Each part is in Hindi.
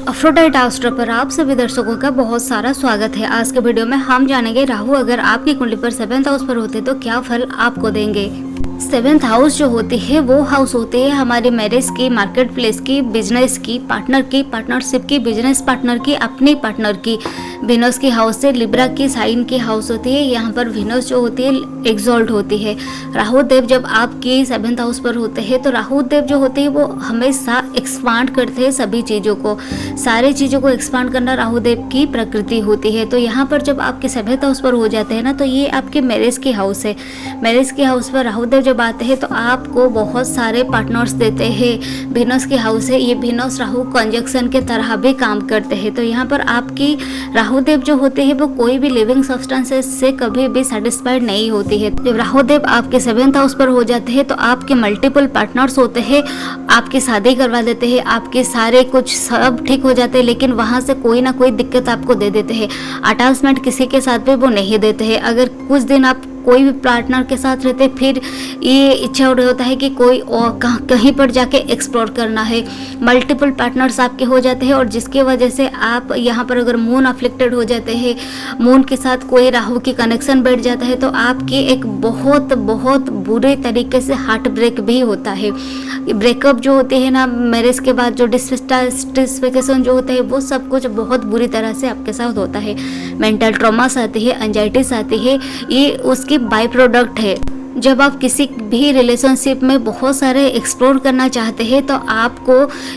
अफ्रोडाइट एस्ट्रो पर आप सभी दर्शकों का बहुत सारा स्वागत है। आज के वीडियो में हम जानेंगे राहु अगर आपकी कुंडली पर 7th हाउस पर होते तो क्या फल आपको देंगे। 7th हाउस जो होती है वो हाउस होती है हमारी मैरिज की, मार्केट प्लेस की, बिजनेस की, पार्टनर की, पार्टनरशिप की, बिजनेस पार्टनर की, अपनी पार्टनर की। विनस की हाउस से लिब्रा की साइन की हाउस होती है। यहाँ पर विनस जो होती है एक्सॉल्ट होती है। राहु देव जब आपकी 7th हाउस पर होते हैं तो राहु देव जो होते हैं वो हमेशा एक्सपांड करते हैं सभी चीज़ों को, सारी चीज़ों को एक्सपांड करना राहु देव की प्रकृति होती है। तो यहाँ पर जब आपके 7th हाउस पर हो जाते हैं ना, तो ये आपके मैरिज की हाउस है। मैरिज की हाउस पर राहु देव जब आते हैं तो आपको बहुत सारे पार्टनर्स देते हैं। विनस की हाउस है, ये विनस राहु कंजक्शन के तरह भी काम करते हैं। तो यहाँ पर आपकी राहु देव जो होते हैं वो कोई भी लिविंग सब्सटेंसेस से कभी भी सेटिस्फाइड नहीं होती है। जब राहु देव आपके 7th हाउस पर हो जाते हैं तो आपके मल्टीपल पार्टनर्स होते हैं, आपकी शादी करवा देते हैं, आपके सारे कुछ सब ठीक हो जाते हैं, लेकिन वहाँ से कोई ना कोई दिक्कत आपको दे देते हैं। अटैचमेंट किसी के साथ भी वो नहीं देते हैं। अगर कुछ दिन आप कोई भी पार्टनर के साथ रहते फिर ये इच्छा होता है कि कोई और कहीं पर जाके एक्सप्लोर करना है। मल्टीपल पार्टनर्स आपके हो जाते हैं और जिसकी वजह से आप यहाँ पर अगर मून अफ्लिक्टेड हो जाते हैं, मून के साथ कोई राहु की कनेक्शन बैठ जाता है तो आपकी एक बहुत बहुत बुरे तरीके से हार्ट ब्रेक भी होता है। ब्रेकअप जो होते हैं ना मैरिज के बाद, जो डिसफिकेशन जो होता है वो सब कुछ बहुत बुरी तरह से आपके साथ होता है। मेंटल ट्रॉमास आती है, एंजाइटीज आती है, ये उसकी बाय प्रोडक्ट है। जब आप किसी भी रिलेशनशिप में बहुत सारे एक्सप्लोर करना चाहते हैं तो आपको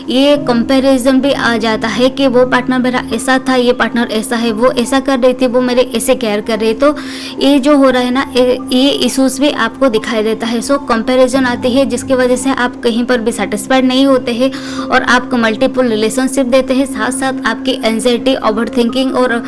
ये कंपैरिजन भी आ जाता है कि वो पार्टनर मेरा ऐसा था, ये पार्टनर ऐसा है, वो ऐसा कर रही थी, वो मेरे ऐसे केयर कर रही है। तो ये जो हो रहा है ना, ये इश्यूज भी आपको दिखाई देता है। सो कंपैरिजन आती है जिसकी वजह से आप कहीं पर भी सेटिस्फाइड नहीं होते हैं और आपको मल्टीपल रिलेशनशिप देते हैं। साथ साथ आपकी एंजाइटी, ओवर थिंकिंग और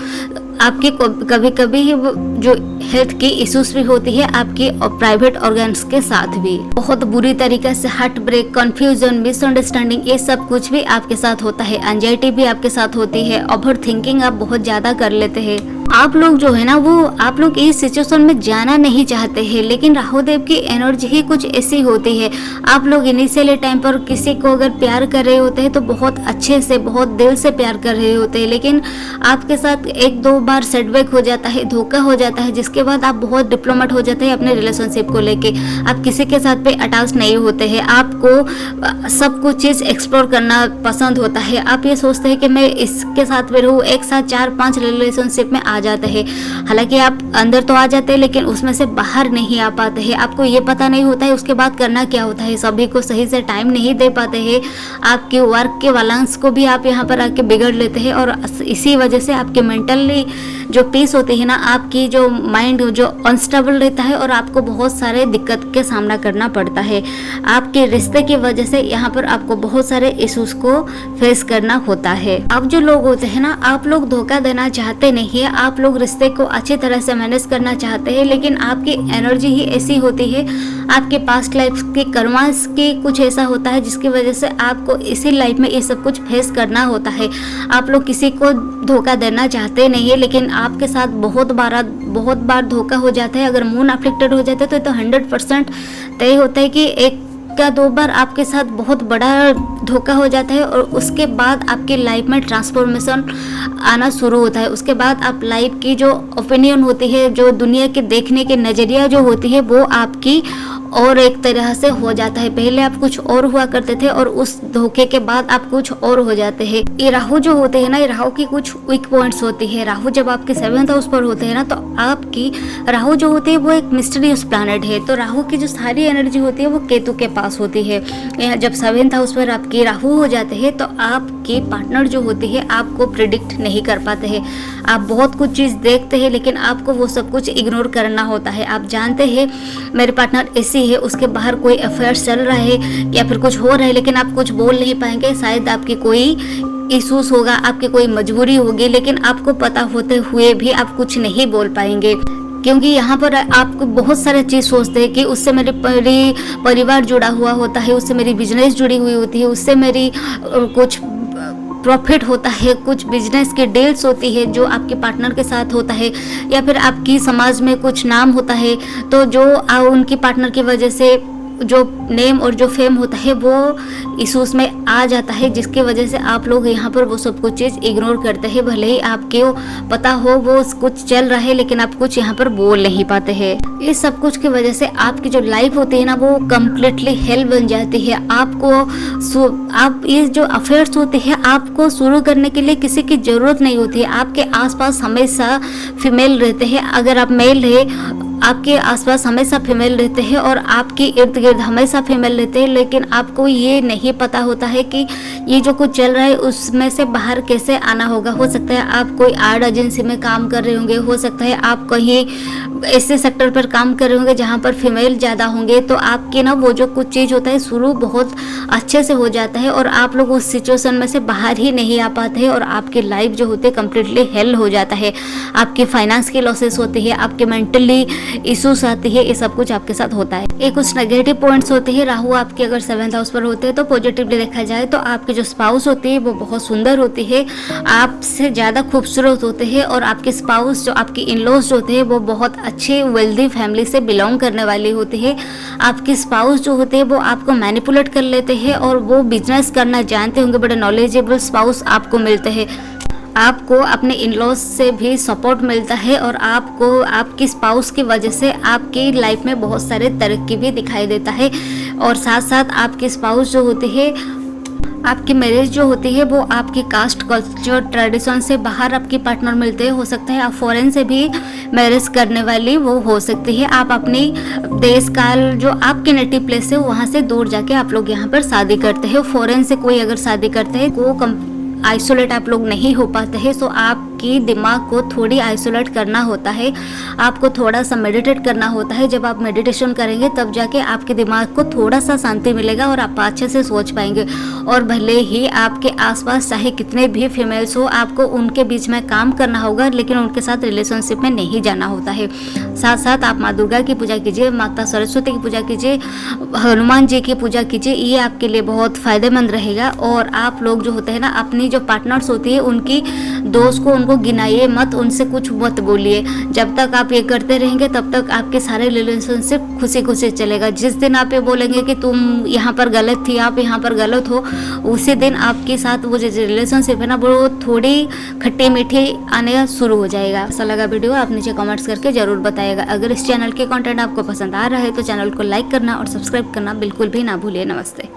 आपकी कभी कभी जो हेल्थ की इश्यूज भी होती है आपकी प्राइवेट ऑर्गन्स के साथ भी। बहुत बुरी तरीके से हार्ट ब्रेक, कंफ्यूजन, मिसअंडरस्टैंडिंग, ये सब कुछ भी आपके साथ होता है। एंजाइटी भी आपके साथ होती है। ओवर थिंकिंग आप बहुत ज़्यादा कर लेते हैं। आप लोग जो है ना वो आप लोग इस सिचुएशन में जाना नहीं चाहते हैं, लेकिन राहु देव की एनर्जी ही कुछ ऐसी होती है। आप लोग इनिशियली टाइम पर किसी को अगर प्यार कर रहे होते हैं तो बहुत अच्छे से, बहुत दिल से प्यार कर रहे होते हैं, लेकिन आपके साथ एक दो बार सेटबैक हो जाता है, धोखा हो जाता है, जिसके बाद आप बहुत डिप्लोमेट हो जाते हैं अपने रिलेशनशिप को लेके। आप किसी के साथ पे अटैच नहीं होते हैं। आपको सब कुछ चीज़ एक्सप्लोर करना पसंद होता है। आप ये सोचते हैं कि मैं इसके साथ में रहूँ, एक साथ 4-5 रिलेशनशिप में आ जाते हैं। हालांकि आप अंदर तो आ जाते हैं लेकिन उसमें से बाहर नहीं आ पाते हैं। आपको ये पता नहीं होता है उसके बाद करना क्या होता है। सभी को सही से टाइम नहीं दे पाते हैं। आपके वर्क के बैलेंस को भी आप यहाँ पर आके बिगड़ लेते हैं और इसी वजह से आपके मेंटली जो पीस होती है ना, आपकी जो माइंड जो अनस्टेबल रहता है और आपको बहुत सारे दिक्कत के सामना करना पड़ता है। आपके रिश्ते की वजह से यहाँ पर आपको बहुत सारे इश्यूज को फेस करना होता है। अब जो लोग होते हैं ना, आप लोग धोखा देना चाहते नहीं है। आप लोग रिश्ते को अच्छी तरह से मैनेज करना चाहते हैं, लेकिन आपकी एनर्जी ही ऐसी होती है, आपके पास्ट लाइफ के कर्मास की कुछ ऐसा होता है जिसकी वजह से आपको इसी लाइफ में ये सब कुछ फेस करना होता है। आप लोग किसी को धोखा देना चाहते नहीं है, लेकिन आपके साथ बहुत बार धोखा हो जाता है। अगर मून अफ्लिक्टेड हो जाता है तो 100% तय होता है कि एक का 2 बार आपके साथ बहुत बड़ा धोखा हो जाता है और उसके बाद आपकी लाइफ में ट्रांसफॉर्मेशन आना शुरू होता है। उसके बाद आप लाइफ की जो ओपिनियन होती है, जो दुनिया के देखने के नज़रिया जो होती है वो आपकी और एक तरह से हो जाता है। पहले आप कुछ और हुआ करते थे और उस धोखे के बाद आप कुछ और हो जाते हैं। ये राहु जो होते हैं ना, ये राहु की कुछ वीक पॉइंट्स होती है। राहु जब आपके 7th हाउस पर होते हैं ना, तो आपकी राहु जो होते हैं वो एक मिस्टीरियस प्लैनेट है। तो राहु की जो सारी एनर्जी होती है वो केतु के पास होती है। जब 7th हाउस पर आपके राहु हो जाते हैं तो आपके पार्टनर जो होते हैं आपको प्रिडिक्ट नहीं कर पाते हैं। आप बहुत कुछ चीज़ देखते हैं लेकिन आपको वो सब कुछ इग्नोर करना होता है। आप जानते हैं मेरे पार्टनर ऐसी है, उसके बाहर कोई अफेयर चल रहा है या फिर कुछ हो रहा है, लेकिन आप कुछ बोल नहीं पाएंगे। शायद आपकी कोई इश्यूज होगा, आपकी कोई मजबूरी होगी, लेकिन आपको पता होते हुए भी आप कुछ नहीं बोल पाएंगे, क्योंकि यहाँ पर आपको बहुत सारे चीज़ सोचते हैं कि उससे मेरे परिवार जुड़ा हुआ होता है, उससे मेरी बिजनेस जुड़ी हुई होती है, उससे मेरी कुछ प्रॉफिट होता है, कुछ बिजनेस की डील्स होती है जो आपके पार्टनर के साथ होता है, या फिर आपकी समाज में कुछ नाम होता है तो जो उनकी पार्टनर की वजह से जो नेम और जो फेम होता है वो इश्यूज में आ जाता है, जिसकी वजह से आप लोग यहाँ पर वो सब कुछ चीज़ इग्नोर करते हैं। भले ही आपको पता हो वो कुछ चल रहा है, लेकिन आप कुछ यहाँ पर बोल नहीं पाते हैं। इस सब कुछ की वजह से आपकी जो लाइफ होती है ना वो कम्प्लीटली हेल बन जाती है। आप ये जो अफेयर्स होते हैं आपको शुरू करने के लिए किसी की ज़रूरत नहीं होती है। आपके आसपास हमेशा फीमेल रहते हैं। अगर आप मेल है, आपके आसपास हमेशा फीमेल रहते हैं और आपके इर्द गिर्द हमेशा फीमेल रहते हैं, लेकिन आपको ये नहीं पता होता है कि ये जो कुछ चल रहा है उसमें से बाहर कैसे आना होगा। हो सकता है आप कोई आर्ट एजेंसी में काम कर रहे होंगे, हो सकता है आप कहीं ऐसे सेक्टर पर काम कर रहे होंगे जहाँ पर फीमेल ज़्यादा होंगे, तो आपके ना वो जो कुछ चीज़ होता है शुरू बहुत अच्छे से हो जाता है और आप लोग उस सिचुएशन में से बाहर ही नहीं आ पाते हैं और आपकी लाइफ जो होती है कम्प्लीटली हेल हो जाता है। आपकी फाइनेंस की लॉसेस होती है, आपके मेंटली इश्यूज आती है, ये सब कुछ आपके साथ होता है। एक कुछ नेगेटिव पॉइंट्स होते हैं। राहु आपके अगर 7th हाउस पर होते हैं तो पॉजिटिवली देखा जाए तो आपकी जो स्पाउस होती है वो बहुत सुंदर होती है, आपसे ज़्यादा खूबसूरत होते हैं और आपके स्पाउस जो आपके इन-लॉज जो होते हैं वो बहुत अच्छे वेल्दी फैमिली से बिलोंग करने वाली होती है। आपके स्पाउस जो होते हैं वो आपको मैनिपुलेट कर लेते हैं और वो बिजनेस करना जानते होंगे, बड़े नॉलेजेबल स्पाउस आपको मिलते हैं। आपको अपने इन-लॉज से भी सपोर्ट मिलता है और आपको आपकी स्पाउस की वजह से आपकी लाइफ में बहुत सारे तरक्की भी दिखाई देता है। और साथ साथ आपकी स्पाउस जो होती है, आपकी मैरिज जो होती है वो आपकी कास्ट कल्चर ट्रेडिशन से बाहर आपकी पार्टनर मिलते हैं। हो सकता है आप फॉरेन से भी मैरिज करने वाली वो हो सकती है। आप अपनी देश काल जो आपकी नेटिव प्लेस है वहाँ से दूर जाके आप लोग यहाँ पर शादी करते हैं। फॉरेन से कोई अगर शादी करते हैं वो आइसोलेट आप लोग नहीं हो पाते हैं, सो आपकी दिमाग को थोड़ी आइसोलेट करना होता है। आपको थोड़ा सा मेडिटेट करना होता है। जब आप मेडिटेशन करेंगे तब जाके आपके दिमाग को थोड़ा सा शांति मिलेगा और आप अच्छे से सोच पाएंगे। और भले ही आपके आसपास चाहे कितने भी फीमेल्स हो, आपको उनके बीच में काम करना होगा, लेकिन उनके साथ रिलेशनशिप में नहीं जाना होता है। साथ साथ आप माँ दुर्गा की पूजा कीजिए, माता सरस्वती की पूजा कीजिए, हनुमान जी की पूजा कीजिए, ये आपके लिए बहुत फ़ायदेमंद रहेगा। और आप लोग जो होते हैं ना, अपनी जो पार्टनर्स होती है उनकी दोस्त को उनको गिनाइए मत, उनसे कुछ मत बोलिए। जब तक आप ये करते रहेंगे तब तक आपके सारे रिलेशनशिप खुशी खुशी चलेगा। जिस दिन आप ये बोलेंगे कि तुम यहाँ पर गलत थी, आप यहाँ पर गलत हो, उसी दिन आपके साथ वो जो रिलेशनशिप है ना वो थोड़ी खट्टी मीठी आने शुरू हो जाएगा। ऐसा लगा वीडियो आप नीचे कमेंट्स करके ज़रूर बताइएगा। अगर इस चैनल के कंटेंट आपको पसंद आ रहा है तो चैनल को लाइक करना और सब्सक्राइब करना बिल्कुल भी ना भूलिए। नमस्ते।